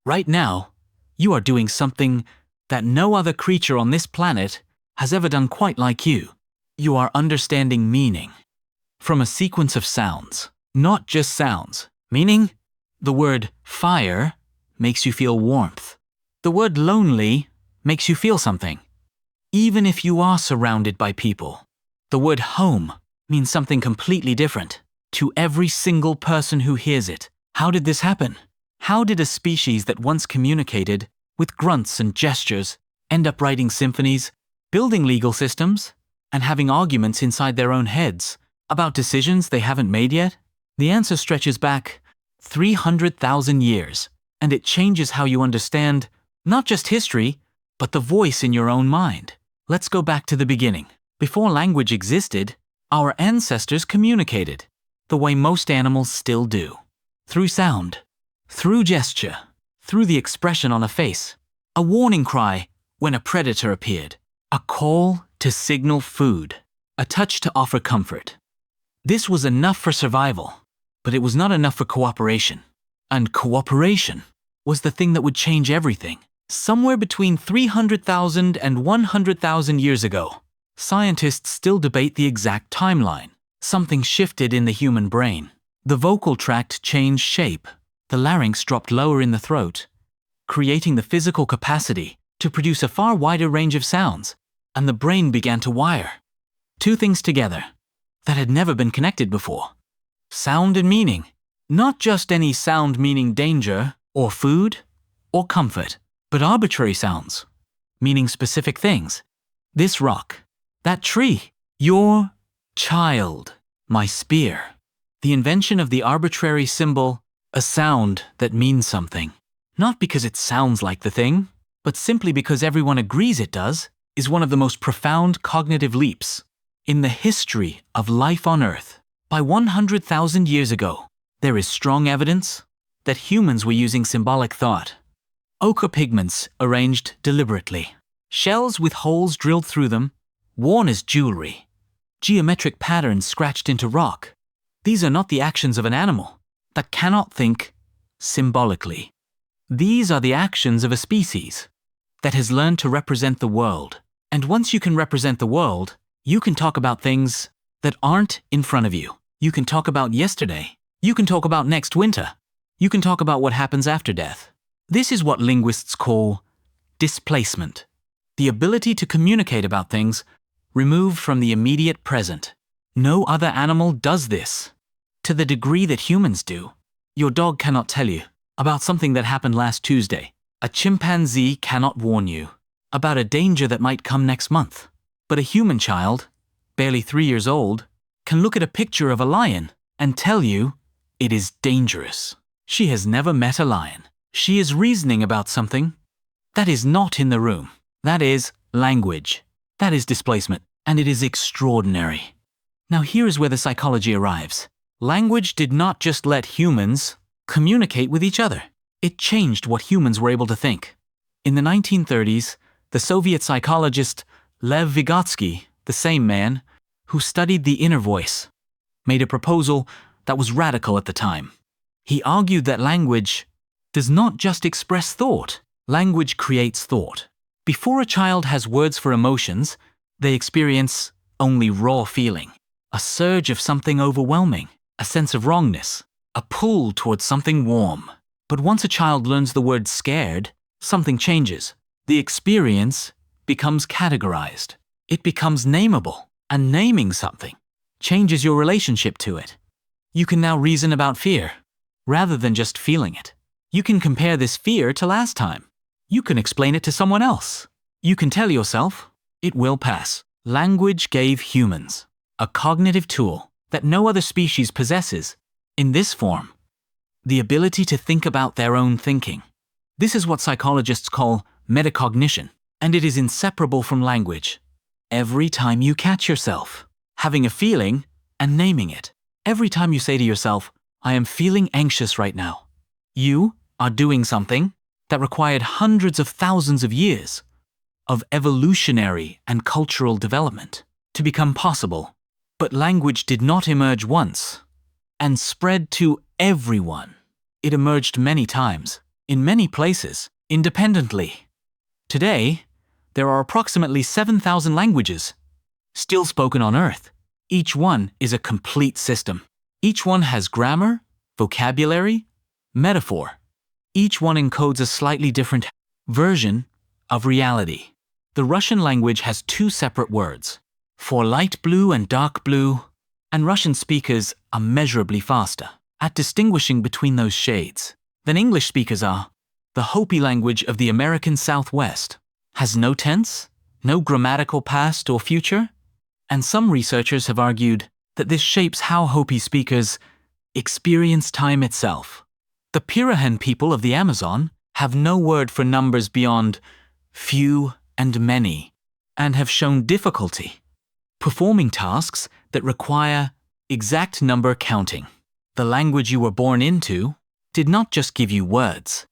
Right now, you are doing something that no other creature on this planet has ever done quite like you. You are understanding meaning from a sequence of sounds, not just sounds. Meaning, the word fire makes you feel warmth. The word lonely makes you feel something, even if you are surrounded by people. The word home means something completely different to every single person who hears it. How did this happen? How did a species that once communicated with grunts and gestures end up writing symphonies, building legal systems, and having arguments inside their own heads about decisions they haven't made yet? The answer stretches back 300,000 years, and it changes how you understand not just history, but the voice in your own mind. Let's go back to the beginning. Before language existed, our ancestors communicated the way most animals still do. Through sound, through gesture, through the expression on a face, a warning cry when a predator appeared, a call to signal food, a touch to offer comfort. This was enough for survival, but it was not enough for cooperation. And cooperation was the thing that would change everything. Somewhere between 300,000 and 100,000 years ago, scientists still debate the exact timeline. Something shifted in the human brain. The vocal tract changed shape. The larynx dropped lower in the throat, creating the physical capacity to produce a far wider range of sounds, and the brain began to wire. Two things together that had never been connected before. Sound and meaning. Not just any sound meaning danger, or food, or comfort, but arbitrary sounds, meaning specific things. This rock, that tree, your child, my spear. The invention of the arbitrary symbol, a sound that means something. Not because it sounds like the thing, but simply because everyone agrees it does, is one of the most profound cognitive leaps in the history of life on Earth. By 100,000 years ago, there is strong evidence that humans were using symbolic thought. Ochre pigments arranged deliberately, shells with holes drilled through them, worn as jewelry, geometric patterns scratched into rock. These are not the actions of an animal that cannot think symbolically. These are the actions of a species that has learned to represent the world. And once you can represent the world, you can talk about things that aren't in front of you. You can talk about yesterday. You can talk about next winter. You can talk about what happens after death. This is what linguists call displacement. The ability to communicate about things removed from the immediate present. No other animal does this to the degree that humans do. Your dog cannot tell you about something that happened last Tuesday. A chimpanzee cannot warn you about a danger that might come next month. But a human child, barely 3 years old, can look at a picture of a lion and tell you it is dangerous. She has never met a lion. She is reasoning about something that is not in the room. That is language. That is displacement. And it is extraordinary. Now here is where the psychology arrives. Language did not just let humans communicate with each other. It changed what humans were able to think. In the 1930s, the Soviet psychologist Lev Vygotsky, the same man who studied the inner voice, made a proposal that was radical at the time. He argued that language does not just express thought. Language creates thought. Before a child has words for emotions, they experience only raw feeling, a surge of something overwhelming, a sense of wrongness, a pull towards something warm. But once a child learns the word scared, something changes. The experience becomes categorized. It becomes nameable, and naming something changes your relationship to it. You can now reason about fear, rather than just feeling it. You can compare this fear to last time. You can explain it to someone else. You can tell yourself, it will pass. Language gave humans a cognitive tool that no other species possesses in this form, the ability to think about their own thinking. This is what psychologists call metacognition, and it is inseparable from language. Every time you catch yourself having a feeling and naming it, every time you say to yourself, I am feeling anxious right now, you are doing something that required hundreds of thousands of years of evolutionary and cultural development to become possible. But language did not emerge once and spread to everyone. It emerged many times, in many places, independently. Today, there are approximately 7,000 languages still spoken on Earth. Each one is a complete system. Each one has grammar, vocabulary, metaphor. Each one encodes a slightly different version of reality. The Russian language has two separate words for light blue and dark blue, and Russian speakers are measurably faster at distinguishing between those shades than English speakers are. The Hopi language of the American Southwest has no tense, no grammatical past or future, and some researchers have argued that this shapes how Hopi speakers experience time itself. The Pirahan people of the Amazon have no word for numbers beyond few and many, and have shown difficulty performing tasks that require exact number counting. The language you were born into did not just give you words.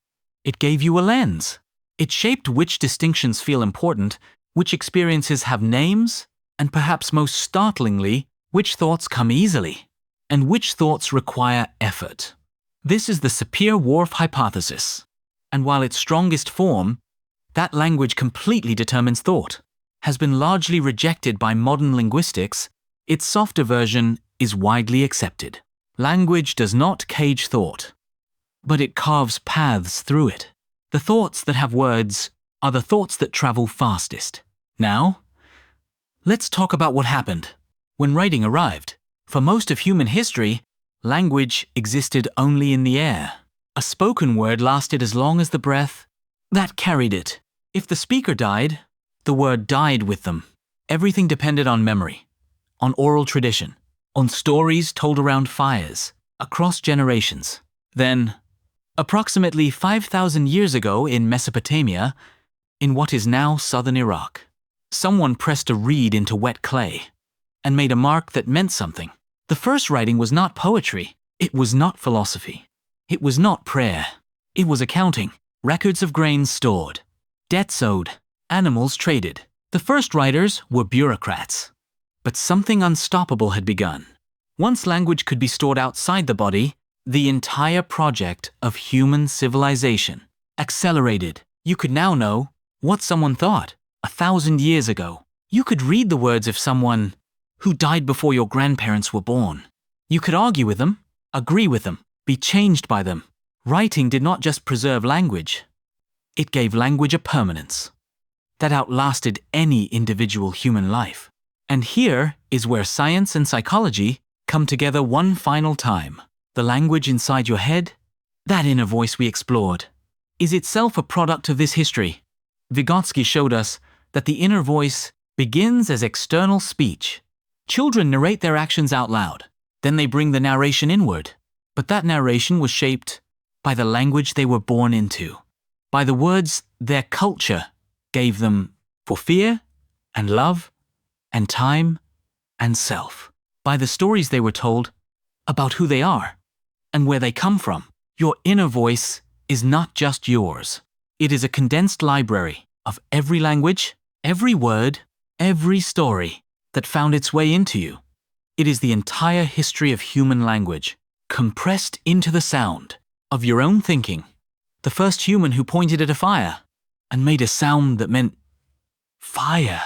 It gave you a lens. It shaped which distinctions feel important, which experiences have names, and perhaps most startlingly, which thoughts come easily, and which thoughts require effort. This is the Sapir-Whorf hypothesis, and while its strongest form, that language completely determines thought, has been largely rejected by modern linguistics, its softer version is widely accepted. Language does not cage thought, but it carves paths through it. The thoughts that have words are the thoughts that travel fastest. Now, let's talk about what happened when writing arrived. For most of human history, language existed only in the air. A spoken word lasted as long as the breath that carried it. If the speaker died, the word died with them. Everything depended on memory, on oral tradition, on stories told around fires, across generations. Then, approximately 5,000 years ago in Mesopotamia, in what is now southern Iraq, someone pressed a reed into wet clay and made a mark that meant something. The first writing was not poetry. It was not philosophy. It was not prayer. It was accounting, records of grains stored, debts owed, animals traded. The first writers were bureaucrats. But something unstoppable had begun. Once language could be stored outside the body, the entire project of human civilization accelerated. You could now know what someone thought 1,000 years ago. You could read the words of someone who died before your grandparents were born. You could argue with them, agree with them, be changed by them. Writing did not just preserve language. It gave language a permanence that outlasted any individual human life. And here is where science and psychology come together one final time. The language inside your head, that inner voice we explored, is itself a product of this history. Vygotsky showed us that the inner voice begins as external speech. Children narrate their actions out loud. Then they bring the narration inward. But that narration was shaped by the language they were born into, by the words their culture gave them for fear and love and time and self, by the stories they were told about who they are and where they come from. Your inner voice is not just yours. It is a condensed library of every language, every word, every story that found its way into you. It is the entire history of human language, compressed into the sound of your own thinking. The first human who pointed at a fire and made a sound that meant fire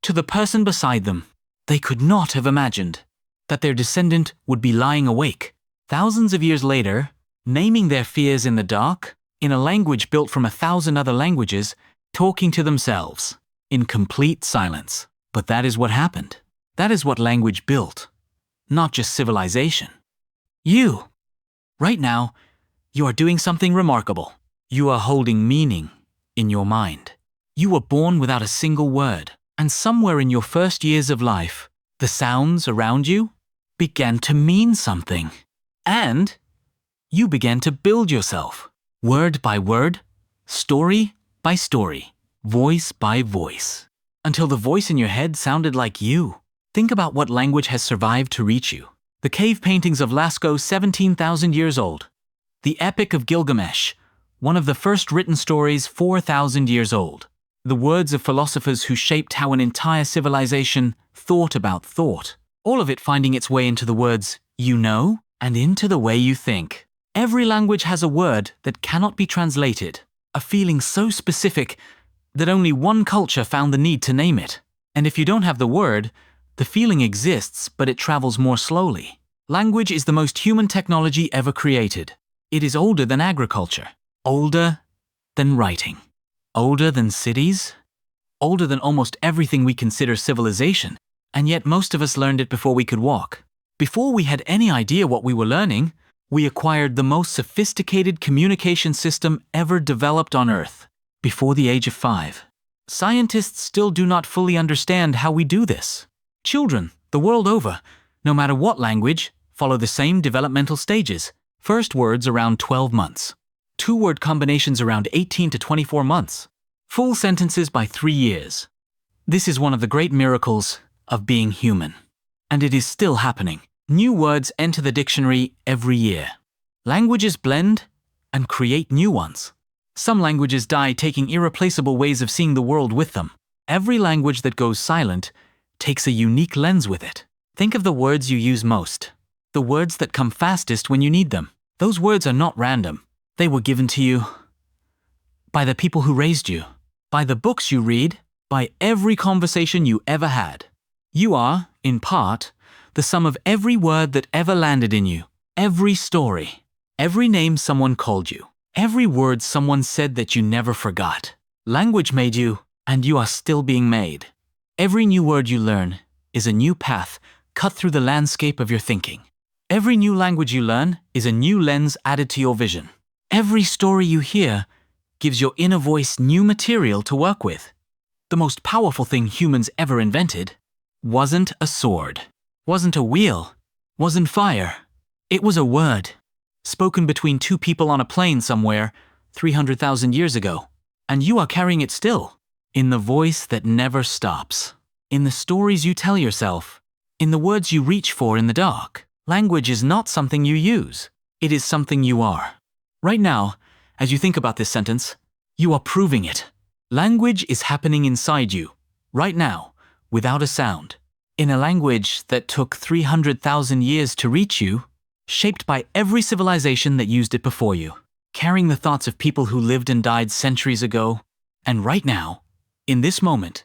to the person beside them. They could not have imagined that their descendant would be lying awake thousands of years later, naming their fears in the dark, in a language built from 1,000 other languages, talking to themselves in complete silence. But that is what happened. That is what language built, not just civilization. You, right now, you are doing something remarkable. You are holding meaning in your mind. You were born without a single word, and somewhere in your first years of life, the sounds around you began to mean something. And you began to build yourself, word by word, story by story, voice by voice, until the voice in your head sounded like you. Think about what language has survived to reach you. The cave paintings of Lascaux, 17,000 years old. The Epic of Gilgamesh, one of the first written stories 4,000 years old. The words of philosophers who shaped how an entire civilization thought about thought. All of it finding its way into the words you know and into the way you think. Every language has a word that cannot be translated, a feeling so specific that only one culture found the need to name it. And if you don't have the word, the feeling exists, but it travels more slowly. Language is the most human technology ever created. It is older than agriculture, older than writing, older than cities, older than almost everything we consider civilization, and yet most of us learned it before we could walk. Before we had any idea what we were learning, we acquired the most sophisticated communication system ever developed on Earth, before the age of 5. Scientists still do not fully understand how we do this. Children, the world over, no matter what language, follow the same developmental stages. First words around 12 months. Two-word combinations around 18 to 24 months. Full sentences by 3 years. This is one of the great miracles of being human. And it is still happening. New words enter the dictionary every year. Languages blend and create new ones. Some languages die, taking irreplaceable ways of seeing the world with them. Every language that goes silent takes a unique lens with it. Think of the words you use most. The words that come fastest when you need them. Those words are not random. They were given to you by the people who raised you, by the books you read, by every conversation you ever had. You are, in part, the sum of every word that ever landed in you, every story, every name someone called you, every word someone said that you never forgot. Language made you, and you are still being made. Every new word you learn is a new path cut through the landscape of your thinking. Every new language you learn is a new lens added to your vision. Every story you hear gives your inner voice new material to work with. The most powerful thing humans ever invented wasn't a sword, wasn't a wheel, wasn't fire. It was a word, spoken between two people on a plane somewhere 300,000 years ago. And you are carrying it still, in the voice that never stops, in the stories you tell yourself, in the words you reach for in the dark. Language is not something you use. It is something you are. Right now, as you think about this sentence, you are proving it. Language is happening inside you, right now, without a sound. In a language that took 300,000 years to reach you, shaped by every civilization that used it before you, carrying the thoughts of people who lived and died centuries ago. And right now, in this moment,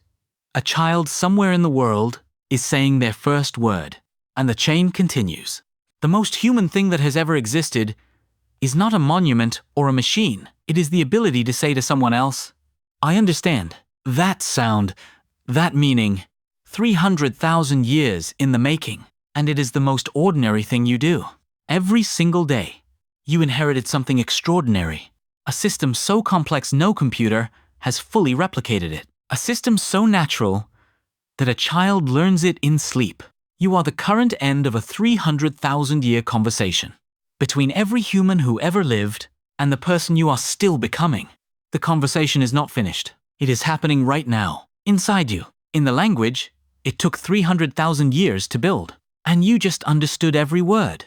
a child somewhere in the world is saying their first word, and the chain continues. The most human thing that has ever existed is not a monument or a machine. It is the ability to say to someone else, I understand. That sound, that meaning, 300,000 years in the making, and it is the most ordinary thing you do. Every single day, you inherited something extraordinary, a system so complex no computer has fully replicated it, a system so natural that a child learns it in sleep. You are the current end of a 300,000-year conversation between every human who ever lived and the person you are still becoming. The conversation is not finished. It is happening right now, inside you. In the language, it took 300,000 years to build, and you just understood every word.